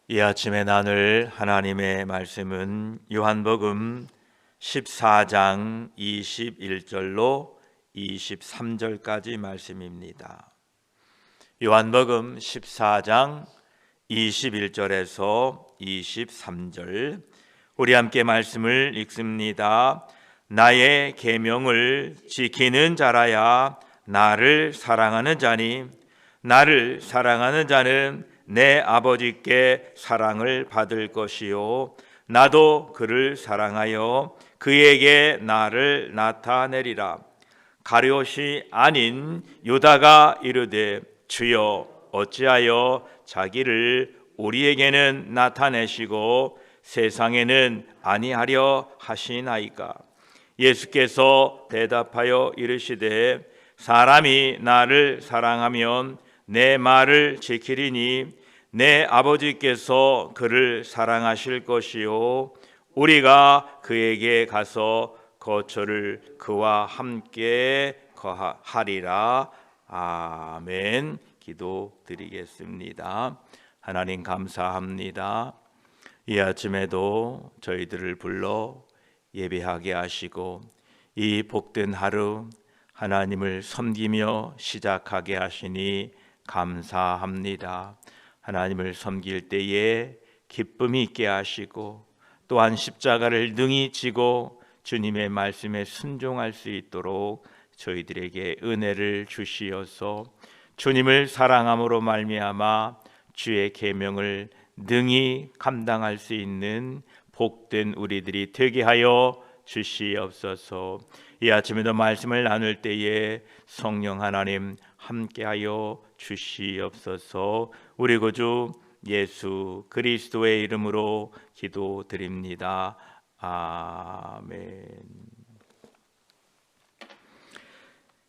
이 아침에 나눌 하나님의 말씀은 요한복음 14장 21절로 23절까지 말씀입니다. 요한복음 14장 21절에서 23절, 우리 함께 말씀을 읽습니다. 나의 계명을 지키는 자라야 나를 사랑하는 자니, 나를 사랑하는 자는 내 아버지께 사랑을 받을 것이요 나도 그를 사랑하여 그에게 나를 나타내리라. 가룟이 아닌 유다가 이르되 주여 어찌하여 자기를 우리에게는 나타내시고 세상에는 아니하려 하시나이까? 예수께서 대답하여 이르시되 사람이 나를 사랑하면 내 말을 지키리니 내 아버지께서 그를 사랑하실 것이요 우리가 그에게 가서 거처를 그와 함께 거하리라. 아멘. 기도드리겠습니다. 하나님 감사합니다. 이 아침에도 저희들을 불러 예배하게 하시고 이 복된 하루 하나님을 섬기며 시작하게 하시니 감사합니다. 하나님을 섬길 때에 기쁨이 있게 하시고 또한 십자가를 능히 지고 주님의 말씀에 순종할 수 있도록 저희들에게 은혜를 주시어서 주님을 사랑함으로 말미암아 주의 계명을 능히 감당할 수 있는 복된 우리들이 되게 하여 주시옵소서. 이 아침에도 말씀을 나눌 때에 성령 하나님 함께하여 주시옵소서. 우리 구주 예수 그리스도의 이름으로 기도드립니다. 아멘.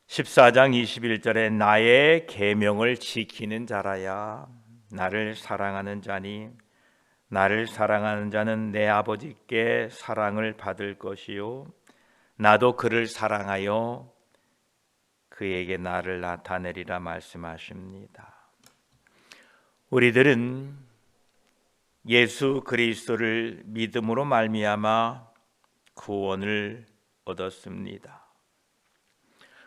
14장 21절에 나의 계명을 지키는 자라야 나를 사랑하는 자니, 나를 사랑하는 자는 내 아버지께 사랑을 받을 것이요 나도 그를 사랑하여 그에게 나를 나타내리라 말씀하십니다. 우리들은 예수 그리스도를 믿음으로 말미암아 구원을 얻었습니다.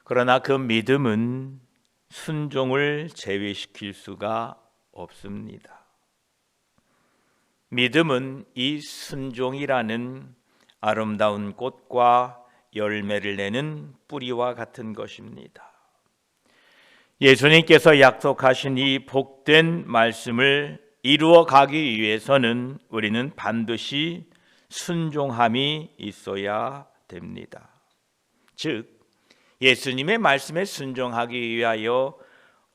그러나 그 믿음은 순종을 제외시킬 수가 없습니다. 믿음은 이 순종이라는 아름다운 꽃과 열매를 내는 뿌리와 같은 것입니다. 예수님께서 약속하신 이 복된 말씀을 이루어 가기 위해서는 우리는 반드시 순종함이 있어야 됩니다. 즉 예수님의 말씀에 순종하기 위하여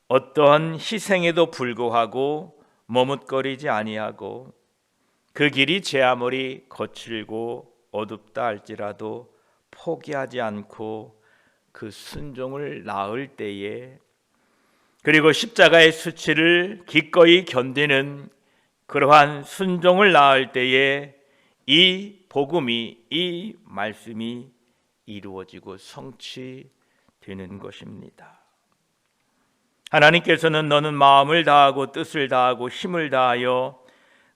어떠한 희생에도 불구하고 머뭇거리지 아니하고 그 길이 제 아무리 거칠고 어둡다 할지라도 포기하지 않고 그 순종을 나을 때에, 그리고 십자가의 수치를 기꺼이 견디는 그러한 순종을 나을 때에 이 복음이, 이 말씀이 이루어지고 성취되는 것입니다. 하나님께서는 너는 마음을 다하고 뜻을 다하고 힘을 다하여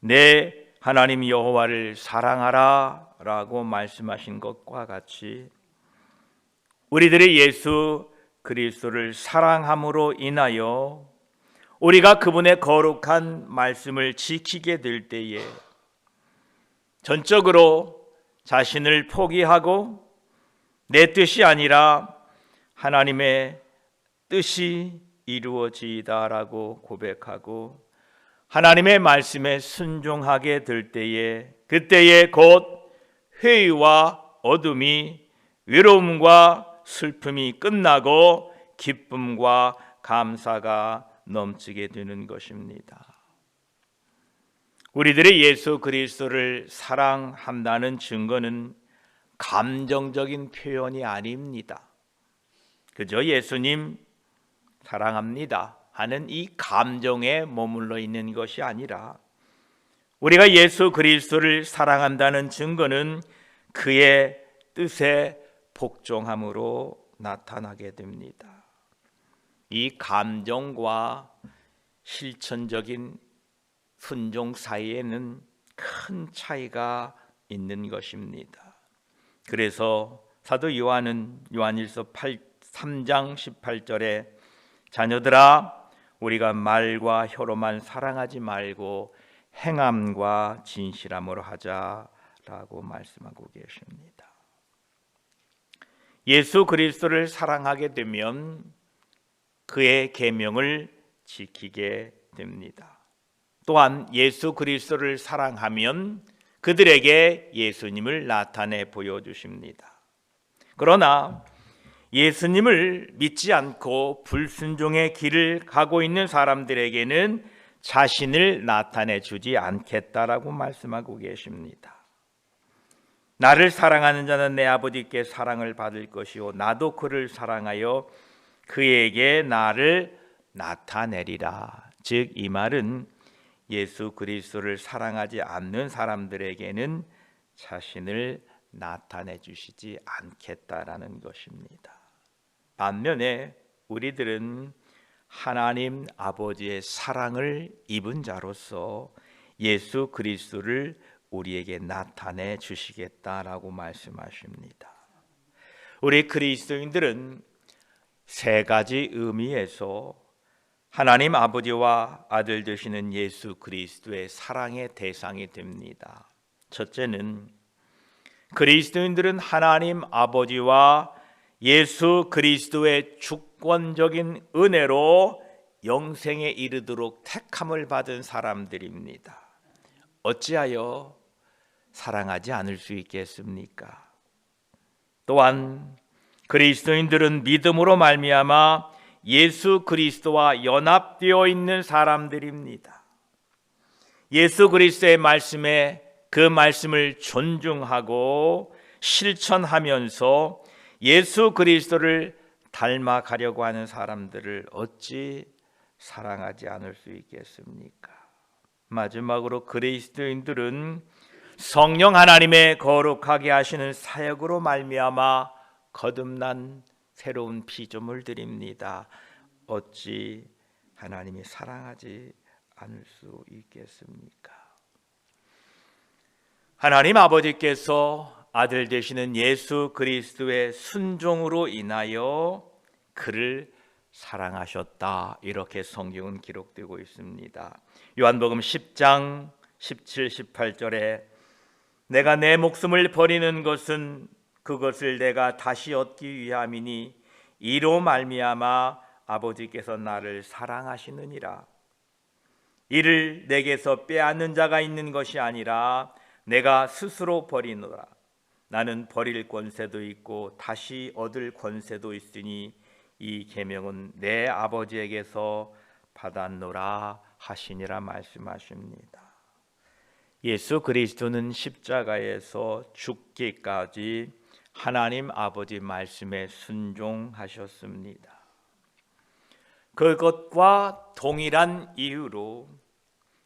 내 하나님 여호와를 사랑하라 라고 말씀하신 것과 같이 우리들이 예수 그리스도를 사랑함으로 인하여 우리가 그분의 거룩한 말씀을 지키게 될 때에 전적으로 자신을 포기하고 내 뜻이 아니라 하나님의 뜻이 이루어지이다라고 고백하고 하나님의 말씀에 순종하게 될 때에, 그때에 곧 회의와 어둠이, 외로움과 슬픔이 끝나고 기쁨과 감사가 넘치게 되는 것입니다. 우리들이 예수 그리스도를 사랑한다는 증거는 감정적인 표현이 아닙니다. 그저 예수님 사랑합니다 하는 이 감정에 머물러 있는 것이 아니라 우리가 예수 그리스도를 사랑한다는 증거는 그의 뜻에 복종함으로 나타나게 됩니다. 이 감정과 실천적인 순종 사이에는 큰 차이가 있는 것입니다. 그래서 사도 요한은 요한일서 3장 18절에 자녀들아 우리가 말과 혀로만 사랑하지 말고 행함과 진실함으로 하자라고 말씀하고 계십니다. 예수 그리스도를 사랑하게 되면 그의 계명을 지키게 됩니다. 또한 예수 그리스도를 사랑하면 그들에게 예수님을 나타내 보여주십니다. 그러나 예수님을 믿지 않고 불순종의 길을 가고 있는 사람들에게는 자신을 나타내 주지 않겠다라고 말씀하고 계십니다. 나를 사랑하는 자는 내 아버지께 사랑을 받을 것이요 나도 그를 사랑하여 그에게 나를 나타내리라. 즉 이 말은 예수 그리스도를 사랑하지 않는 사람들에게는 자신을 나타내 주시지 않겠다라는 것입니다. 반면에 우리들은 하나님 아버지의 사랑을 입은 자로서 예수 그리스도를 우리에게 나타내 주시겠다라고 말씀하십니다. 우리 그리스도인들은 세 가지 의미에서 하나님 아버지와 아들 되시는 예수 그리스도의 사랑의 대상이 됩니다. 첫째는 그리스도인들은 하나님 아버지와 예수 그리스도의 주권적인 은혜로 영생에 이르도록 택함을 받은 사람들입니다. 어찌하여 사랑하지 않을 수 있겠습니까? 또한 그리스도인들은 믿음으로 말미암아 예수 그리스도와 연합되어 있는 사람들입니다. 예수 그리스도의 말씀에 그 말씀을 존중하고 실천하면서 예수 그리스도를 닮아가려고 하는 사람들을 어찌 사랑하지 않을 수 있겠습니까? 마지막으로 그리스도인들은 성령 하나님의 거룩하게 하시는 사역으로 말미암아 거듭난 새로운 피조물들입니다. 어찌 하나님이 사랑하지 않을 수 있겠습니까? 하나님 아버지께서 아들 되시는 예수 그리스도의 순종으로 인하여 그를 사랑하셨다. 이렇게 성경은 기록되고 있습니다. 요한복음 10장 17, 18절에 내가 내 목숨을 버리는 것은 그것을 내가 다시 얻기 위함이니 이로 말미암아 아버지께서 나를 사랑하시느니라. 이를 내게서 빼앗는 자가 있는 것이 아니라 내가 스스로 버리노라. 나는 버릴 권세도 있고 다시 얻을 권세도 있으니 이 계명은 내 아버지에게서 받았노라 하시니라 말씀하십니다. 예수 그리스도는 십자가에서 죽기까지 하나님 아버지 말씀에 순종하셨습니다. 그것과 동일한 이유로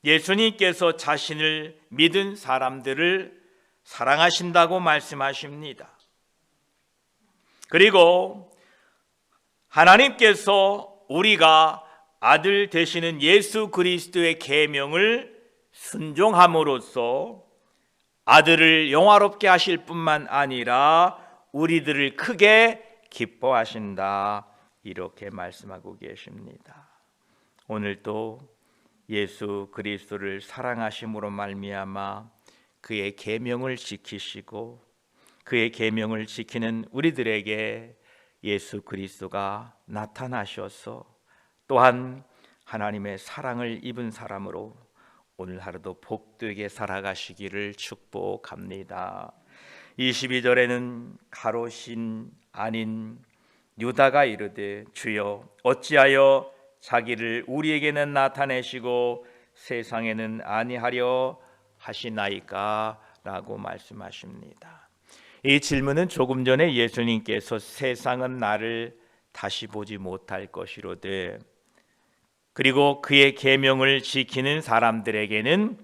예수님께서 자신을 믿은 사람들을 사랑하신다고 말씀하십니다. 그리고 하나님께서 우리가 아들 되시는 예수 그리스도의 계명을 순종함으로써 아들을 영화롭게 하실 뿐만 아니라 우리들을 크게 기뻐하신다. 이렇게 말씀하고 계십니다. 오늘도 예수 그리스도를 사랑하심으로 말미암아 그의 계명을 지키시고 그의 계명을 지키는 우리들에게 예수 그리스도가 나타나셔서 또한 하나님의 사랑을 입은 사람으로 오늘 하루도 복되게 살아가시기를 축복합니다. 22절에는 가롯인 아닌 유다가 이르되 주여 어찌하여 자기를 우리에게는 나타내시고 세상에는 아니하려 하시나이까? 라고 말씀하십니다. 이 질문은 조금 전에 예수님께서 세상은 나를 다시 보지 못할 것이로되 그리고 그의 계명을 지키는 사람들에게는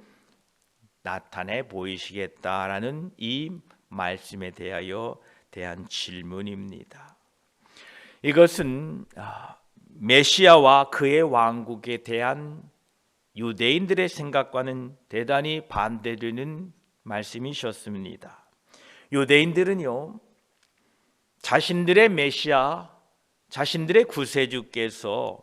나타내 보이시겠다라는 이 말씀에 대한 질문입니다. 이것은 메시아와 그의 왕국에 대한 유대인들의 생각과는 대단히 반대되는 말씀이셨습니다. 유대인들은요, 자신들의 메시아, 자신들의 구세주께서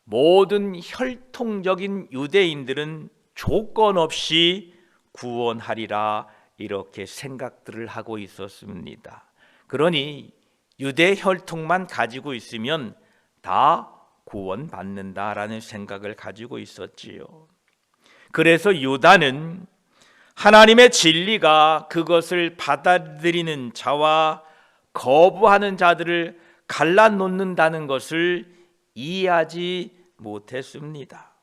모든 혈통적인 유대인들은 조건 없이 구원하리라 이렇게 생각들을 하고 있었습니다. 그러니 유대 혈통만 가지고 있으면 다 구원받는다라는 생각을 가지고 있었지요. 그래서 유다는 하나님의 진리가 그것을 받아들이는 자와 거부하는 자들을 갈라놓는다는 것을 이해하지 못했습니다.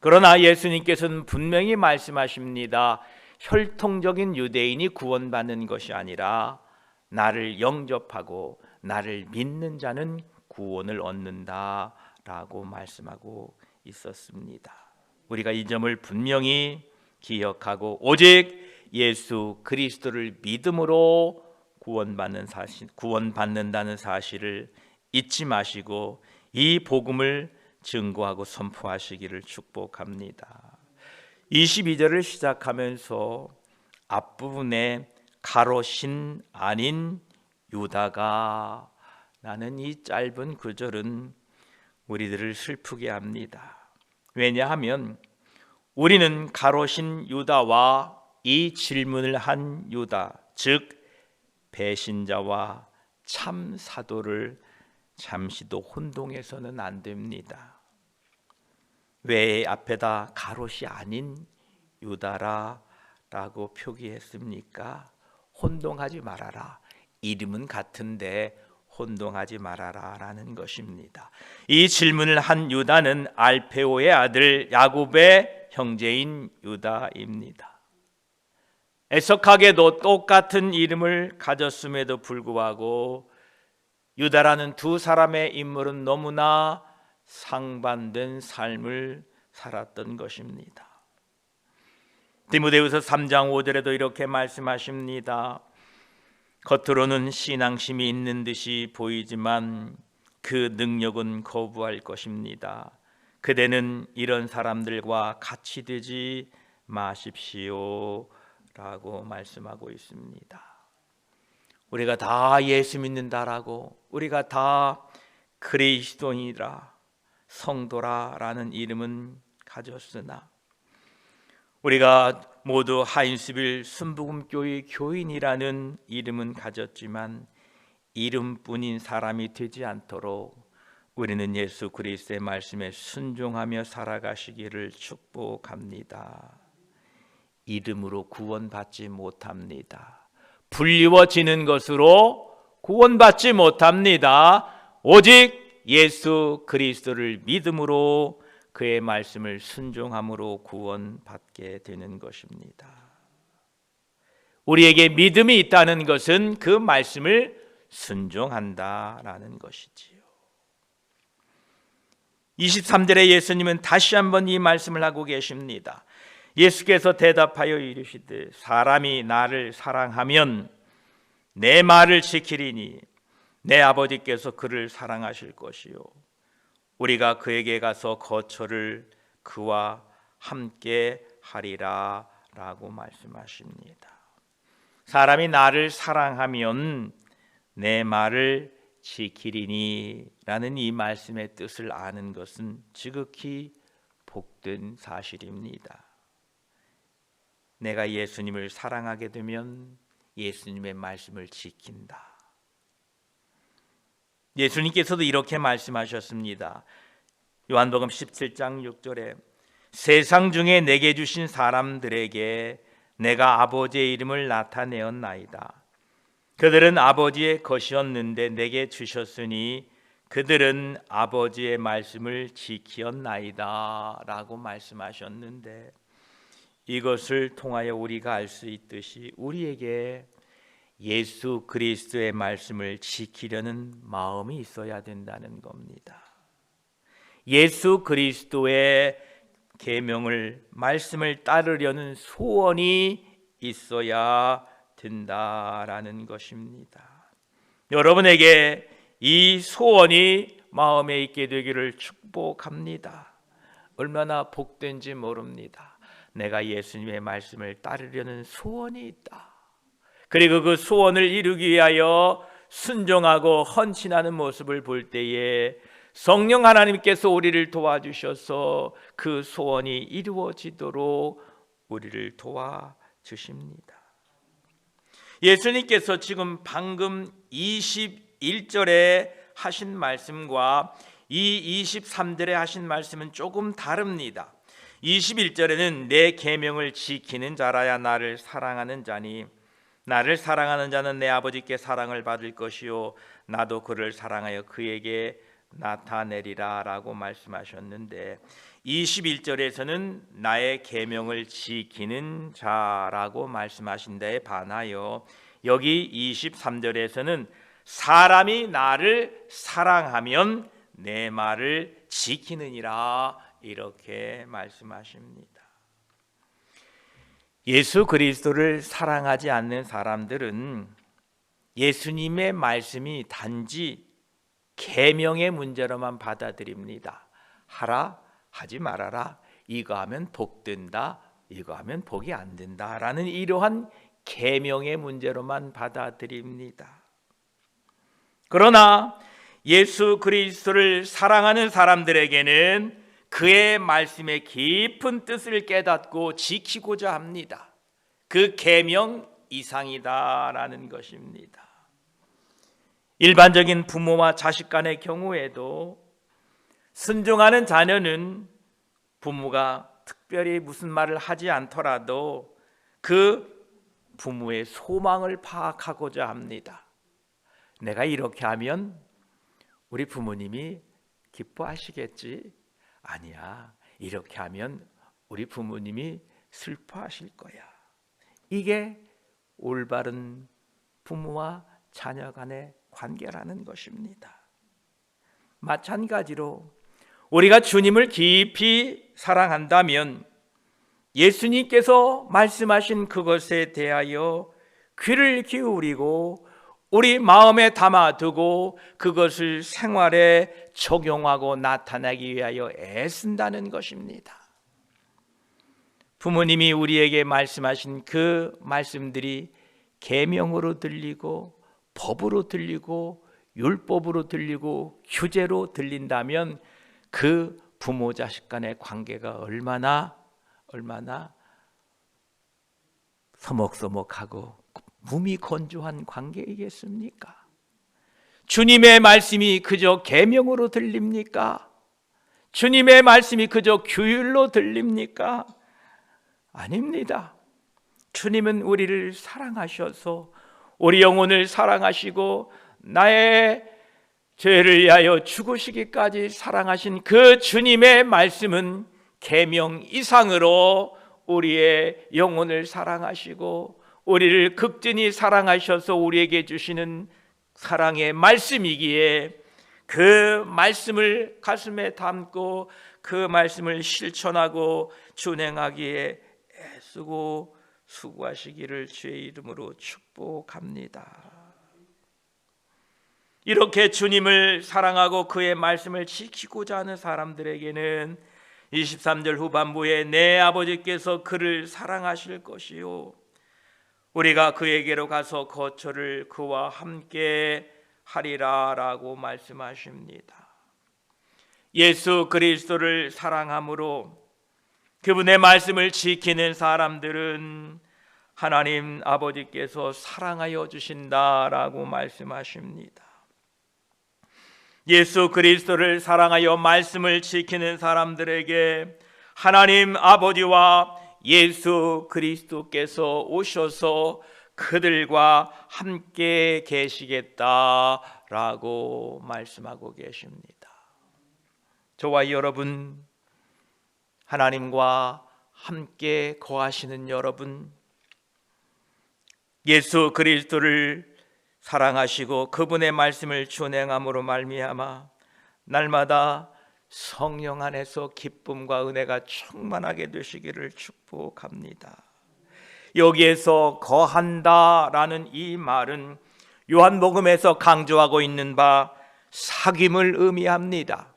그러나 예수님께서는 분명히 말씀하십니다. 혈통적인 유대인이 구원받는 것이 아니라 나를 영접하고 나를 믿는 자는 구원을 얻는다라고 말씀하고 있었습니다. 우리가 이 점을 분명히 기억하고 오직 예수 그리스도를 믿음으로 구원받는다는 사실을 잊지 마시고 이 복음을 증거하고 선포하시기를 축복합니다. 22절을 시작하면서 앞부분에 가롯신 아닌 유다가 라는 이 짧은 구절은 우리들을 슬프게 합니다. 왜냐하면 우리는 가롯신 유다와 이 질문을 한 유다, 즉 배신자와 참 사도를 잠시도 혼동해서는 안 됩니다. 왜 앞에다 가롯이 아닌 유다라라고 표기했습니까? 혼동하지 말아라. 이름은 같은데 혼동하지 말아라 라는 것입니다. 이 질문을 한 유다는 알페오의 아들 야곱의 형제인 유다입니다. 애석하게도 똑같은 이름을 가졌음에도 불구하고 유다라는 두 사람의 인물은 너무나 상반된 삶을 살았던 것입니다. 디모데후서 3장 5절에도 이렇게 말씀하십니다. 겉으로는 신앙심이 있는 듯이 보이지만 그 능력은 거부할 것입니다. 그대는 이런 사람들과 같이 되지 마십시오 라고 말씀하고 있습니다. 우리가 다 예수 믿는다라고, 우리가 다 그리스도인이라, 성도라라는 이름은 가졌으나 우리가 모두 하인스빌 순복음교회 교인이라는 이름은 가졌지만 이름뿐인 사람이 되지 않도록 우리는 예수 그리스도의 말씀에 순종하며 살아가시기를 축복합니다. 이름으로 구원받지 못합니다. 불리워지는 것으로 구원받지 못합니다. 오직 예수 그리스도를 믿음으로 그의 말씀을 순종함으로 구원받게 되는 것입니다. 우리에게 믿음이 있다는 것은 그 말씀을 순종한다라는 것이지요. 23절에 예수님은 다시 한번 이 말씀을 하고 계십니다. 예수께서 대답하여 이르시되 사람이 나를 사랑하면 내 말을 지키리니 내 아버지께서 그를 사랑하실 것이요 우리가 그에게 가서 거처를 그와 함께 하리라 라고 말씀하십니다. 사람이 나를 사랑하면 내 말을 지키리니 라는 이 말씀의 뜻을 아는 것은 지극히 복된 사실입니다. 내가 예수님을 사랑하게 되면 예수님의 말씀을 지킨다. 예수님께서도 이렇게 말씀하셨습니다. 요한복음 17장 6절에 세상 중에 내게 주신 사람들에게 내가 아버지의 이름을 나타내었나이다. 그들은 아버지의 것이었는데 내게 주셨으니 그들은 아버지의 말씀을 지키었나이다 라고 말씀하셨는데 이것을 통하여 우리가 알 수 있듯이 우리에게 예수 그리스도의 말씀을 지키려는 마음이 있어야 된다는 겁니다. 예수 그리스도의 계명을 말씀을 따르려는 소원이 있어야 된다라는 것입니다. 여러분에게 이 소원이 마음에 있게 되기를 축복합니다. 얼마나 복된지 모릅니다. 내가 예수님의 말씀을 따르려는 소원이 있다. 그리고 그 소원을 이루기 위하여 순종하고 헌신하는 모습을 볼 때에 성령 하나님께서 우리를 도와주셔서 그 소원이 이루어지도록 우리를 도와주십니다. 예수님께서 지금 방금 21절에 하신 말씀과 이 23절에 하신 말씀은 조금 다릅니다. 21절에는 내 계명을 지키는 자라야 나를 사랑하는 자니 나를 사랑하는 자는 내 아버지께 사랑을 받을 것이요 나도 그를 사랑하여 그에게 나타내리라 라고 말씀하셨는데 21절에서는 나의 계명을 지키는 자라고 말씀하신 데에 반하여 여기 23절에서는 사람이 나를 사랑하면 내 말을 지키느니라 이렇게 말씀하십니다. 예수 그리스도를 사랑하지 않는 사람들은 예수님의 말씀이 단지 계명의 문제로만 받아들입니다. 하라, 하지 말아라, 이거 하면 복 된다, 이거 하면 복이 안 된다라는 이러한 계명의 문제로만 받아들입니다. 그러나 예수 그리스도를 사랑하는 사람들에게는 그의 말씀의 깊은 뜻을 깨닫고 지키고자 합니다. 그 계명 이상이다라는 것입니다. 일반적인 부모와 자식 간의 경우에도 순종하는 자녀는 부모가 특별히 무슨 말을 하지 않더라도 그 부모의 소망을 파악하고자 합니다. 내가 이렇게 하면 우리 부모님이 기뻐하시겠지? 아니야, 이렇게 하면 우리 부모님이 슬퍼하실 거야. 이게 올바른 부모와 자녀 간의 관계라는 것입니다. 마찬가지로 우리가 주님을 깊이 사랑한다면 예수님께서 말씀하신 그것에 대하여 귀를 기울이고 우리 마음에 담아두고 그것을 생활에 적용하고 나타내기 위하여 애쓴다는 것입니다. 부모님이 우리에게 말씀하신 그 말씀들이 계명으로 들리고 법으로 들리고 율법으로 들리고 규제로 들린다면 그 부모 자식 간의 관계가 얼마나 서먹서먹하고 몸이 건조한 관계이겠습니까? 주님의 말씀이 그저 계명으로 들립니까? 주님의 말씀이 그저 규율로 들립니까? 아닙니다. 주님은 우리를 사랑하셔서 우리 영혼을 사랑하시고 나의 죄를 위하여 죽으시기까지 사랑하신 그 주님의 말씀은 계명 이상으로 우리의 영혼을 사랑하시고 우리를 극진히 사랑하셔서 우리에게 주시는 사랑의 말씀이기에 그 말씀을 가슴에 담고 그 말씀을 실천하고 준행하기에 애쓰고 수고하시기를 주의 이름으로 축복합니다. 이렇게 주님을 사랑하고 그의 말씀을 지키고자 하는 사람들에게는 23절 후반부에 내 아버지께서 그를 사랑하실 것이요 우리가 그에게로 가서 거처를 그와 함께 하리라 라고 말씀하십니다. 예수 그리스도를 사랑함으로 그분의 말씀을 지키는 사람들은 하나님 아버지께서 사랑하여 주신다라고 말씀하십니다. 예수 그리스도를 사랑하여 말씀을 지키는 사람들에게 하나님 아버지와 예수 그리스도께서 오셔서 그들과 함께 계시겠다라고 말씀하고 계십니다. 저와 여러분, 하나님과 함께 거하시는 여러분, 예수 그리스도를 사랑하시고 그분의 말씀을 준행함으로 말미암아 날마다 성령 안에서 기쁨과 은혜가 충만하게 되시기를 축복합니다. 여기에서 거한다라는 이 말은 요한복음에서 강조하고 있는 바 사귐을 의미합니다.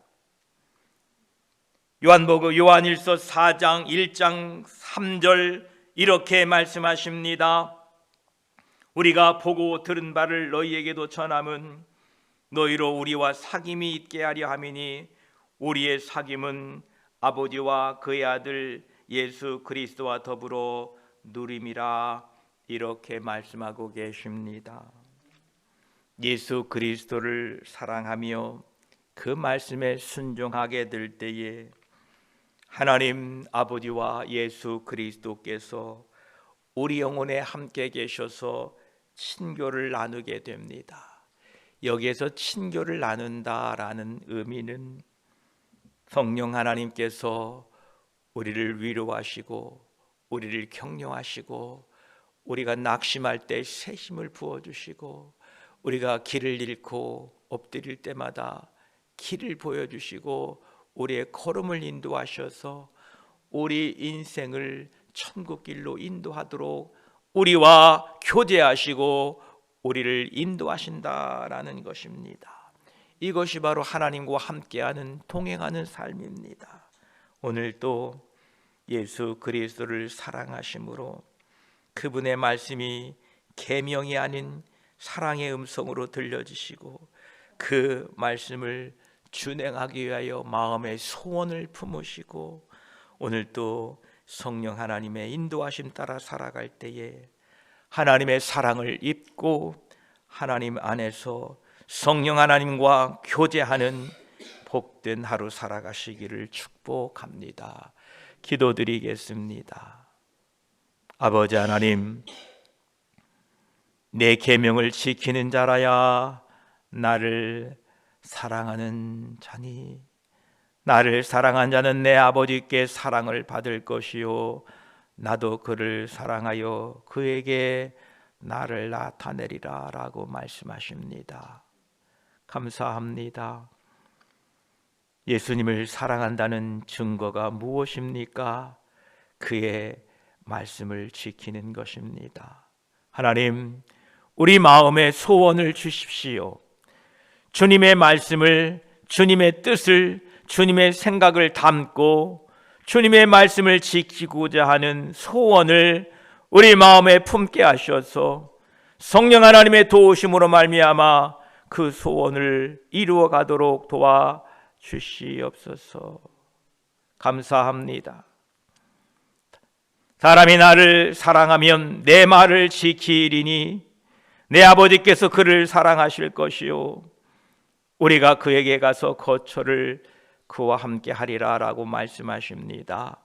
요한일서 4장 1장 3절 이렇게 말씀하십니다. 우리가 보고 들은 바를 너희에게도 전함은 너희로 우리와 사귐이 있게 하려 함이니 우리의 사귐은 아버지와 그의 아들 예수 그리스도와 더불어 누림이라. 이렇게 말씀하고 계십니다. 예수 그리스도를 사랑하며 그 말씀에 순종하게 될 때에 하나님 아버지와 예수 그리스도께서 우리 영혼에 함께 계셔서 친교를 나누게 됩니다. 여기에서 친교를 나눈다라는 의미는 성령 하나님께서 우리를 위로하시고 우리를 격려하시고 우리가 낙심할 때 새 힘을 부어주시고 우리가 길을 잃고 엎드릴 때마다 길을 보여주시고 우리의 걸음을 인도하셔서 우리 인생을 천국길로 인도하도록 우리와 교제하시고 우리를 인도하신다라는 것입니다. 이것이 바로 하나님과 함께하는 동행하는 삶입니다. 오늘도 예수 그리스도를 사랑하심으로 그분의 말씀이 계명이 아닌 사랑의 음성으로 들려지시고 그 말씀을 준행하기 위하여 마음의 소원을 품으시고 오늘도 성령 하나님의 인도하심 따라 살아갈 때에 하나님의 사랑을 입고 하나님 안에서 성령 하나님과 교제하는 복된 하루 살아가시기를 축복합니다. 기도드리겠습니다. 아버지 하나님, 내 계명을 지키는 자라야 나를 사랑하는 자니 나를 사랑한 자는 내 아버지께 사랑을 받을 것이요 나도 그를 사랑하여 그에게 나를 나타내리라 라고 말씀하십니다. 감사합니다. 예수님을 사랑한다는 증거가 무엇입니까? 그의 말씀을 지키는 것입니다. 하나님, 우리 마음에 소원을 주십시오. 주님의 말씀을, 주님의 뜻을, 주님의 생각을 담고 주님의 말씀을 지키고자 하는 소원을 우리 마음에 품게 하셔서 성령 하나님의 도우심으로 말미암아 그 소원을 이루어 가도록 도와 주시옵소서. 감사합니다. 사람이 나를 사랑하면 내 말을 지키리니 내 아버지께서 그를 사랑하실 것이요 우리가 그에게 가서 거처를 그와 함께 하리라 라고 말씀하십니다.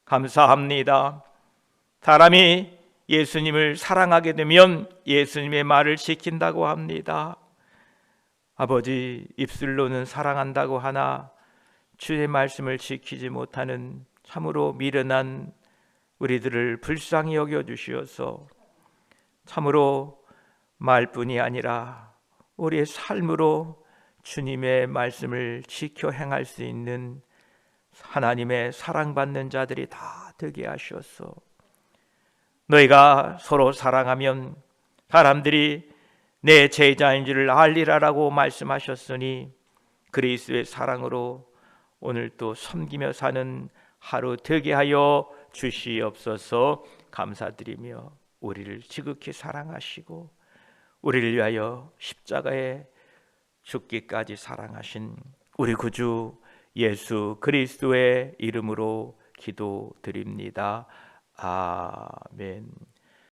감사합니다. 사람이 예수님을 사랑하게 되면 예수님의 말을 지킨다고 합니다. 아버지, 입술로는 사랑한다고 하나 주의 말씀을 지키지 못하는 참으로 미련한 우리들을 불쌍히 여겨주시어서 참으로 말뿐이 아니라 우리의 삶으로 주님의 말씀을 지켜 행할 수 있는 하나님의 사랑받는 자들이 다 되게 하시옵소서. 너희가 서로 사랑하면 사람들이 내 제자인 줄을 알리라라고 말씀하셨으니 그리스도의 사랑으로 오늘 또 섬기며 사는 하루 되게 하여 주시옵소서. 감사드리며 우리를 지극히 사랑하시고 우리를 위하여 십자가에 죽기까지 사랑하신 우리 구주 예수 그리스도의 이름으로 기도드립니다. 아멘.